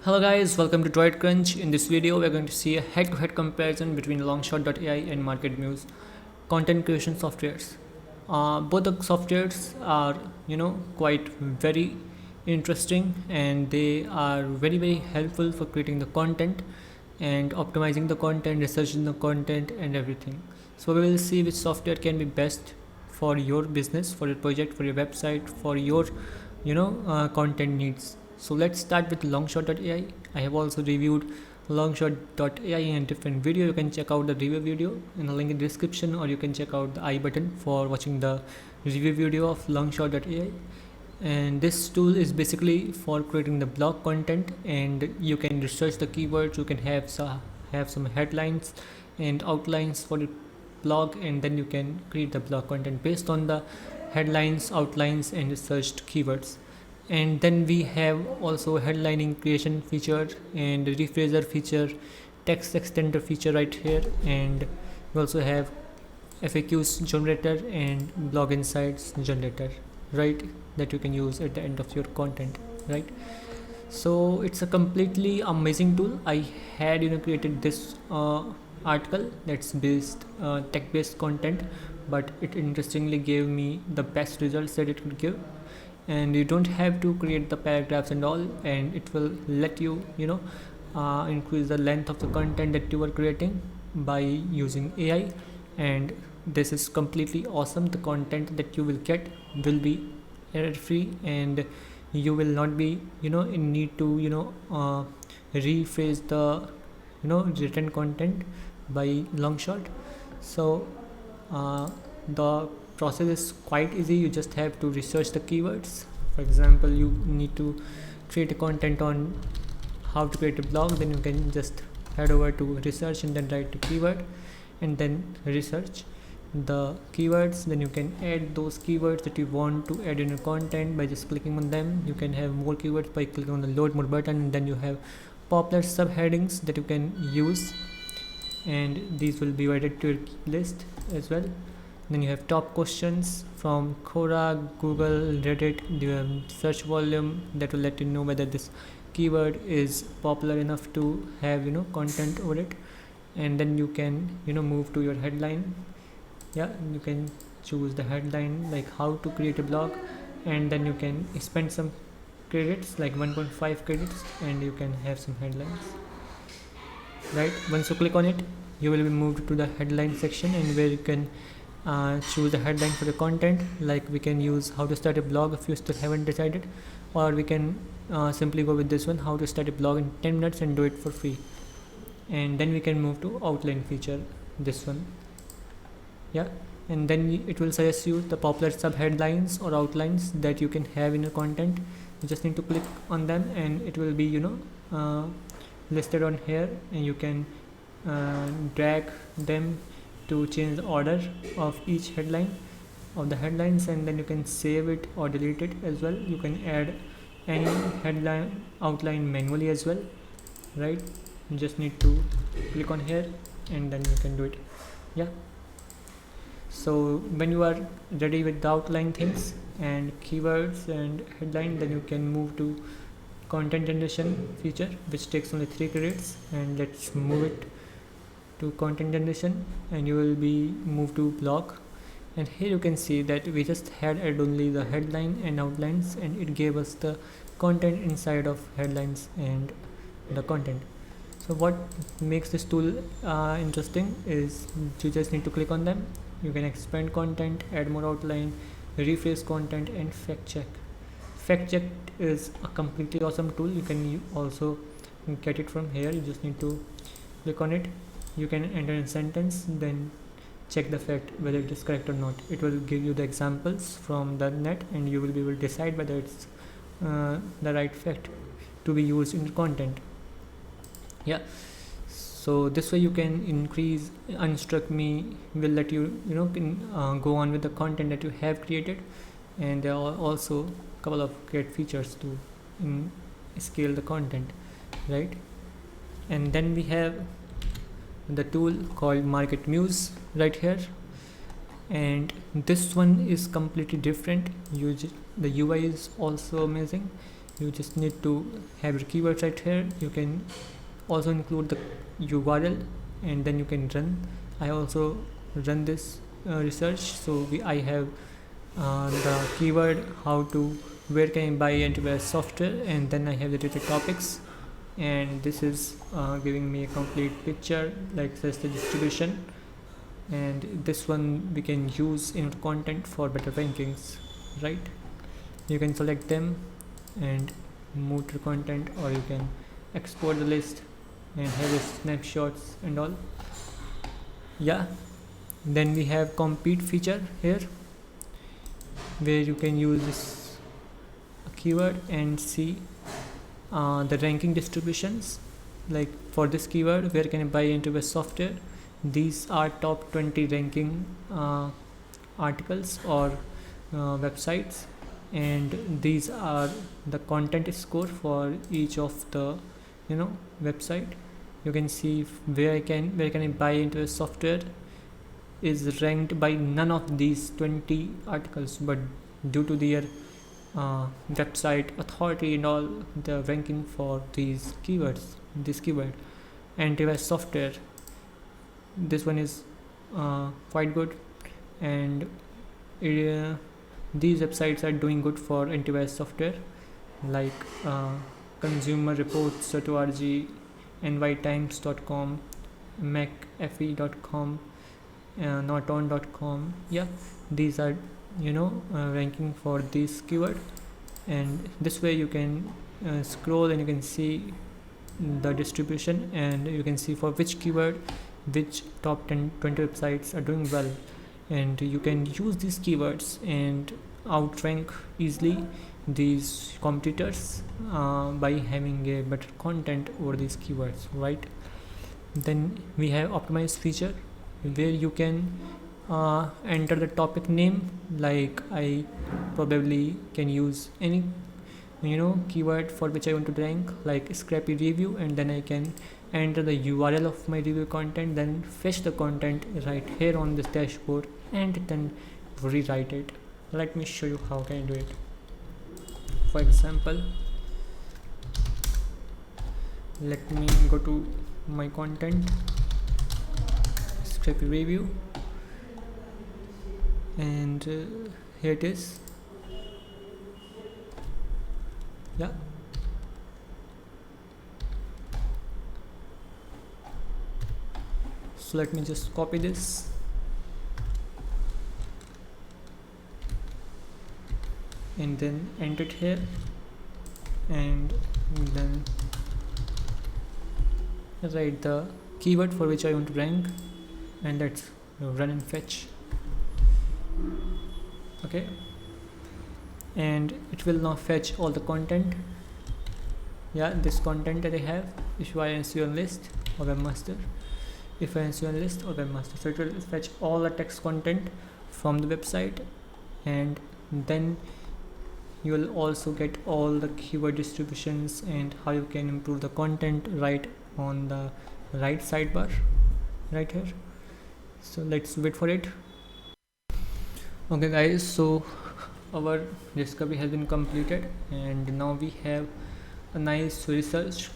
Hello guys, welcome to Droid Crunch. In this video, we're going to see a head-to-head comparison between Longshot.ai and MarketMuse content creation softwares. Both the softwares are, quite very interesting, and they are very helpful for creating the content and optimizing the content, researching the content, and everything. So we will see which software can be best for your business, for your project, for your website, for your content needs. So let's start with Longshot.ai. I have also reviewed Longshot.ai in a different video. You can check out the review video in the link in the description, or you can check out the I button for watching the review video of Longshot.ai. And this tool is basically for creating the blog content, and you can research the keywords. You can have some headlines and outlines for the blog, and then you can create the blog content based on the headlines, outlines, and researched keywords. And then we have also headlining creation feature and rephraser feature, text extender feature right here, and we also have FAQs generator and blog insights generator, right, that you can use at the end of your content, right? So it's a completely amazing tool. I had created this article that's based tech based content, but it interestingly gave me the best results that it could give. And you don't have to create the paragraphs and all, and it will let you increase the length of the content that you are creating by using AI. And this is completely awesome. The content that you will get will be error free, and you will not be in need to rephrase the written content by Longshot. So the process is quite easy. You just have to research the keywords. For example, you need to create a content on how to create a blog, then you can just head over to research and then write the keyword and then research the keywords. Then you can add those keywords that you want to add in your content by just clicking on them. You can have more keywords by clicking on the load more button, and then you have popular subheadings that you can use, and these will be added to your list as well. Then you have top questions from Quora, Google, Reddit. You have search volume that will let you know whether this keyword is popular enough to have content over it. And then you can move to your headline. You can choose the headline, like how to create a blog, and then you can spend some credits, like 1.5 credits, and you can have some headlines, right? Once you click on it, you will be moved to the headline section, and where you can choose the headline for the content. Like we can use how to start a blog if you still haven't decided, or we can simply go with this one, how to start a blog in 10 minutes, and do it for free. And then we can move to outline feature, this one. And then it will suggest you the popular sub headlines or outlines that you can have in your content. You just need to click on them, and it will be listed on here, and you can drag them to change the order of each headline of the headlines, and then you can save it or delete it as well. You can add any headline outline manually as well, right? You just need to click on here, and then you can do it. So when you are ready with the outline things and keywords and headline, then you can move to content generation feature, which takes only 3 credits. And let's move it to content generation, and you will be moved to blog. And here you can see that we just had added only the headline and outlines, and it gave us the content inside of headlines and the content. So what makes this tool interesting is you just need to click on them. You can expand content, add more outline, rephrase content, and fact check. Fact check is a completely awesome tool. You can also get it from here. You just need to click on it. You can enter a sentence, then check the fact whether it is correct or not. It will give you the examples from the net, and you will be able to decide whether it's the right fact to be used in content. So this way you can increase. Unstruck me will let you go on with the content that you have created, and there are also a couple of great features to scale the content, right? And then we have the tool called MarketMuse right here, and this one is completely different. The UI is also amazing. you just need to have your keywords right here. You can also include the URL and then you can run. I also run this research. So I have the keyword how to where can I buy antivirus software, and then I have the related topics, and this is giving me a complete picture like says the distribution, and this one we can use in content for better rankings, right? You can select them and move to content, or you can export the list and have the snapshots and all. Yeah, then we have compete feature here, where you can use this keyword and see the ranking distributions. Like for this keyword, where can I buy antivirus software, these are top 20 ranking articles or websites, and these are the content score for each of the website. You can see where can I buy antivirus software is ranked by none of these 20 articles, but due to their website authority and all, the ranking for these keywords, this keyword antivirus software, this one is quite good, and these websites are doing good for antivirus software, like consumerreports.org, nytimes.com, mcafee.com, norton.com. Yeah, these are ranking for this keyword, and this way you can scroll and you can see the distribution, and you can see for which keyword which top 10-20 websites are doing well, and you can use these keywords and outrank easily these competitors by having a better content over these keywords, right? Then we have optimize feature, where you can enter the topic name. Like I probably can use any keyword for which I want to rank, like scrappy review, and then I can enter the URL of my review content, then fetch the content right here on this dashboard, and then rewrite it. Let me show you how can I do it. For example, let me go to my content, scrappy review, and here it is. Yeah, so let me just copy this and then enter it here, and then write the keyword for which I want to rank, and let's run and fetch. Okay, and it will now fetch all the content. Yeah, this content that I have, if I ensure list or webmaster, if I ensure list or webmaster, so it will fetch all the text content from the website, and then you will also get all the keyword distributions and how you can improve the content right on the right sidebar right here. So let's wait for it. Okay guys, so our discovery has been completed, and now we have a nice research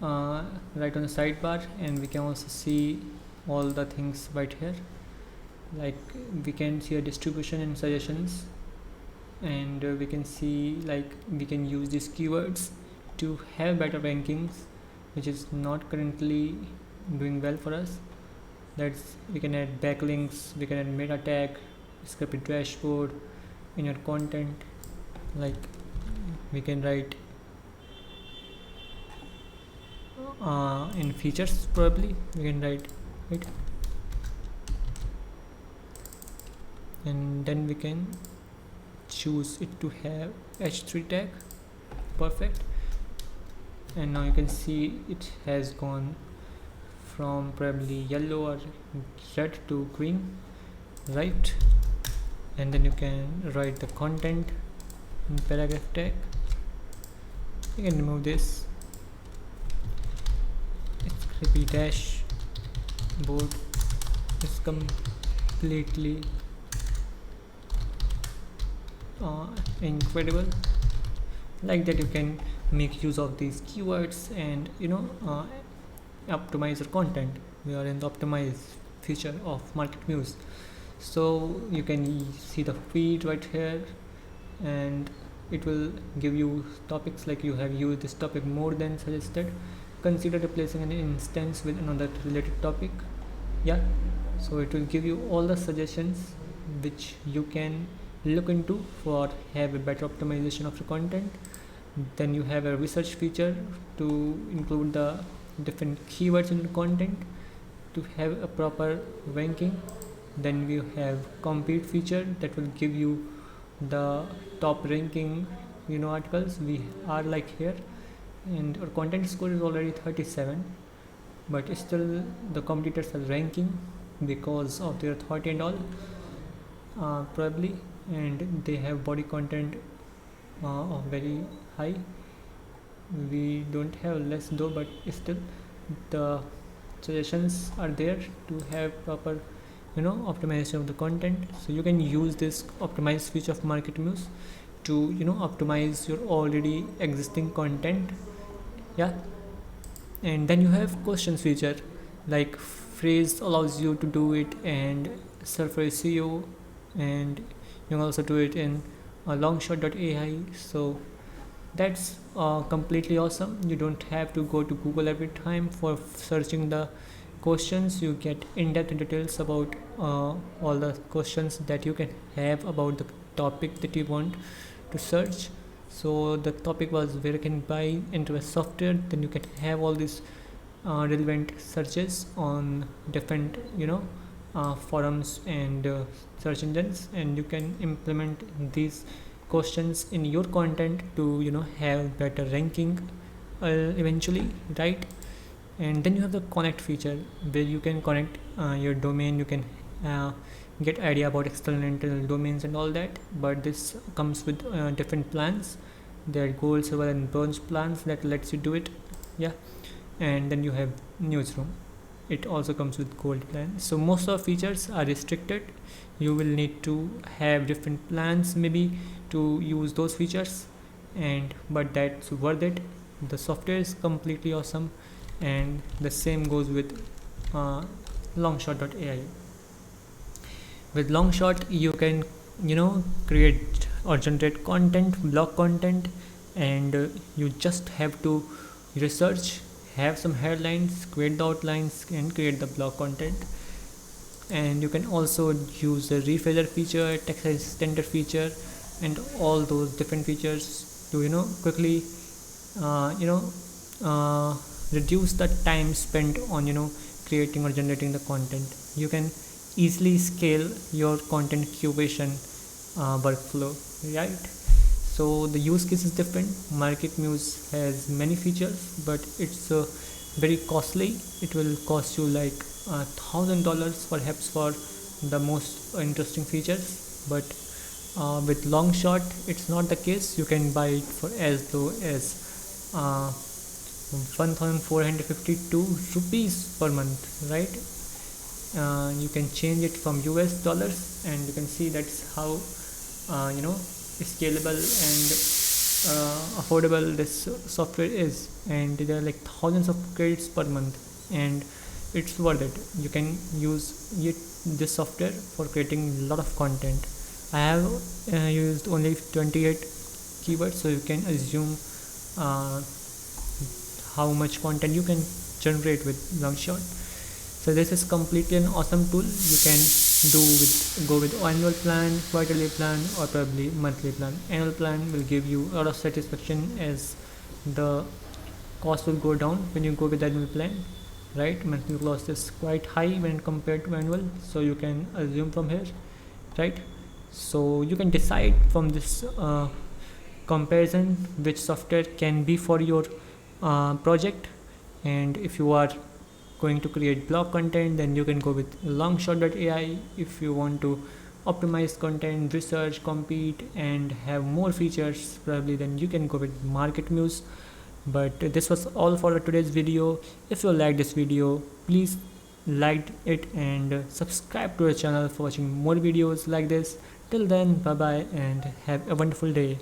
right on the sidebar, and we can also see all the things right here. Like we can see a distribution and suggestions, and we can see like we can use these keywords to have better rankings, which is not currently doing well for us. We can add backlinks, we can add meta tag, scripted dashboard in your content. Like we can write in features, probably we can write it, and then we can choose it to have h3 tag. Perfect. And now you can see it has gone from probably yellow or red to green, right? And then you can write the content in paragraph tag. You can remove this. Scrappy dashboard is completely incredible. Like that you can make use of these keywords and optimize your content. We are in the optimize feature of MarketMuse. So you can see the feed right here, and it will give you topics like you have used this topic more than suggested, consider replacing an instance with another related topic. Yeah, so it will give you all the suggestions which you can look into for have a better optimization of your content. Then you have a research feature to include the different keywords in the content to have a proper ranking. Then we have compete feature that will give you the top ranking articles. We are like here, and our content score is already 37, but still the competitors are ranking because of their authority and all, probably, and they have body content of very high. We don't have less though, but still the suggestions are there to have proper optimization of the content. So you can use this optimize feature of MarketMuse to optimize your already existing content. Yeah, and then you have questions feature, like phrase allows you to do it, and surface SEO, and you can also do it in longshot.ai. So that's completely awesome. You don't have to go to Google every time for searching the questions. You get in-depth details about all the questions that you can have about the topic that you want to search. So the topic was where you can buy into a software, then you can have all these relevant searches on different forums and search engines, and you can implement these questions in your content to have better ranking eventually, right? And then you have the connect feature where you can connect your domain. You can get idea about external and internal domains and all that, but this comes with different plans. There are gold, silver and bronze plans that lets you do it. Yeah, and then you have newsroom. It also comes with gold plan. So most of features are restricted. You will need to have different plans maybe to use those features, and but that's worth it. The software is completely awesome, and the same goes with longshot.ai. With longshot you can create or generate content, blog content, and you just have to research, have some headlines, create the outlines and create the blog content. And you can also use the rephraser feature, text size extender feature, and all those different features to quickly reduce the time spent on creating or generating the content. You can easily scale your content curation workflow, right? So the use case is different. MarketMuse has many features, but it's very costly. It will cost you like $1,000 perhaps for the most interesting features, but with Longshot it's not the case. You can buy it for as low as 1452 rupees per month, right? You can change it from US dollars, and you can see that's how scalable and affordable this software is. And there are like thousands of credits per month, and it's worth it. You can use this software for creating a lot of content. I have used only 28 keywords, so you can assume how much content you can generate with Longshot. So this is completely an awesome tool. You can go with annual plan, quarterly plan, or probably monthly plan. Annual plan will give you a lot of satisfaction, as the cost will go down when you go with annual plan, right? Monthly cost is quite high when compared to annual, so you can assume from here, right? So you can decide from this comparison which software can be for your project. And if you are going to create blog content, then you can go with longshot.ai. If you want to optimize content, research, compete, and have more features probably, then you can go with MarketMuse. But this was all for today's video. If you like this video, please like it and subscribe to our channel for watching more videos like this. Till then, bye bye and have a wonderful day.